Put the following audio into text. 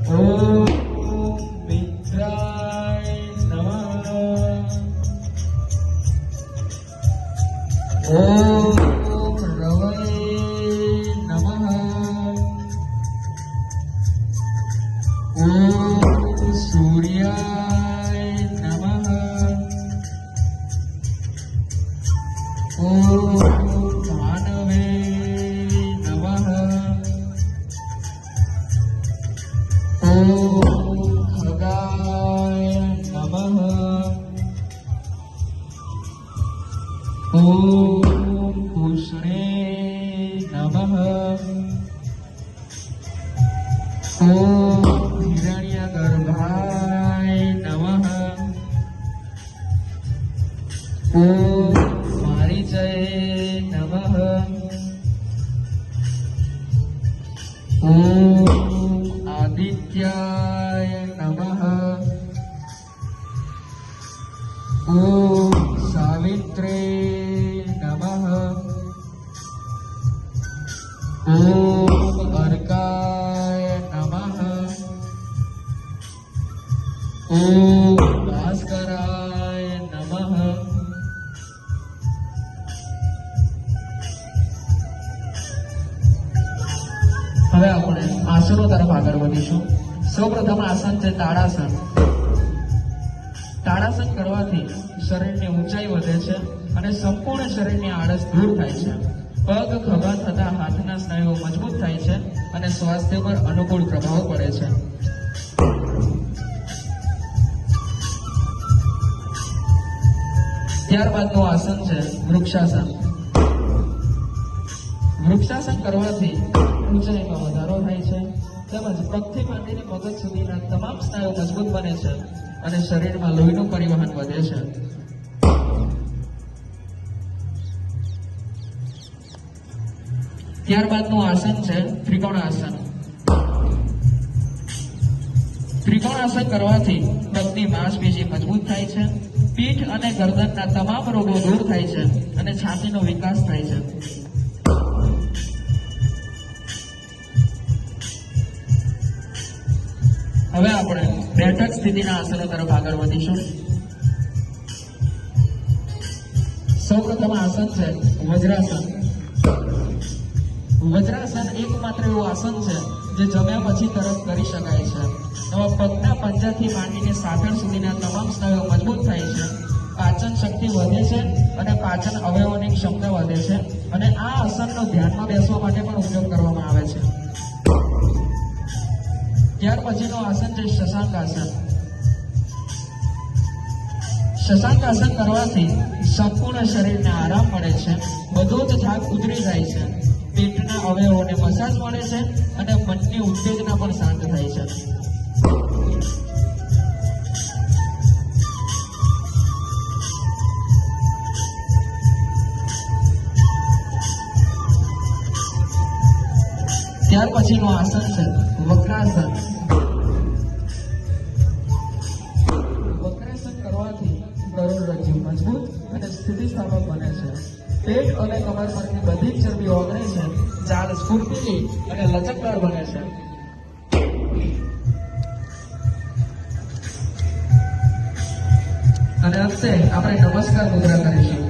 ઓમ મિત્રાય નમઃ. ઓમ રવૈ નમઃ. ઓમ સૂર્યાય નમઃ. ઓમ ભાનવે નમઃ. ઓમ ખગાય નમઃ. ઓમ પુષ્ણે નમઃ. ઓમ હિરણ્યગર્ભાય નમઃ. ઓમ મારીચય નમઃ. ઓમ આદિત્યાય નમઃ. ઓમ સાવિત્રે નમઃ. ઓમ અર્કાય નમઃ. ઓમ ભાસ્કરાય નમઃ. હવે આપણે આસનો તરફ આગળ વધીશું. સૌપ્રથમ આસન છે તાડાસન. તાડાસન કરવાથી શરીરની ઊંચાઈ વધે છે અને સંપૂર્ણ શરીરની આળસ દૂર થાય છે. પગ ખભા થતા હાથના સ્નાયુઓ મજબૂત થાય છે અને સ્વાસ્થ્ય પર અનુકૂળ પ્રભાવ પડે છે. ત્યારબાદનું આસન છે વૃક્ષાસન. વૃક્ષાસન કરવાથી ઊંચાઈમાં વધારો થાય છે તેમજ પગથી માંડીને મગજ સુધીના તમામ સ્નાયુઓ મજબૂત બને છે અને શરીરમાં લોહીનું પરિવહન વધે છે. ત્યારબાદનું આસન છે ત્રિકોણાસન. ત્રિકોણાસન કરવાથી પગની માંસપેશી મજબૂત થાય છે, પીઠ અને ગરદનના તમામ રોગો દૂર થાય છે અને છાતીનો વિકાસ થાય છે. હવે આપણે બેઠક સ્થિતિના આસનો તરફ આગળ વધીશું. સૌપ્રથમ આસન છે વજ્રાસન. વજ્રાસન એકમાત્ર એવું આસન છે જે જમ્યા પછી તરત કરી શકાય છે. એમાં પગના પંજાથી માંડીને સાથળ સુધીના તમામ સ્નાયુઓ મજબૂત થાય છે, પાચન શક્તિ વધે છે અને પાચન અવયવોની ક્ષમતા વધે છે અને આ આસનનો ધ્યાનમાં બેસવા માટે પણ ઉપયોગ કરવામાં આવે છે. ત્યાર પછીનું આસન છે શશાંક આસન. શશાંક આસન કરવાથી સંપૂર્ણ શરીરને આરામ મળે છે, બધો જ થાક ઉતરી જાય છે, પેટના અવયવોને મસાજ મળે છે અને મનની ઉત્તેજના પણ શાંત થાય છે. ત્યાર પછીનું આસન છે વક્રાસન. વક્રાસન કરવાથી કરોડરજ્જુ મજબૂત અને સ્થિતિસ્થાપક બને છે. પેટ અને કમર પરની બધી જ ચરબી ઓગળે છે, ચાલ સ્ફૂર્તિલી અને લચકદાર બને છે. અને અંતે આપણે નમસ્કાર મુદ્રા કરીશું.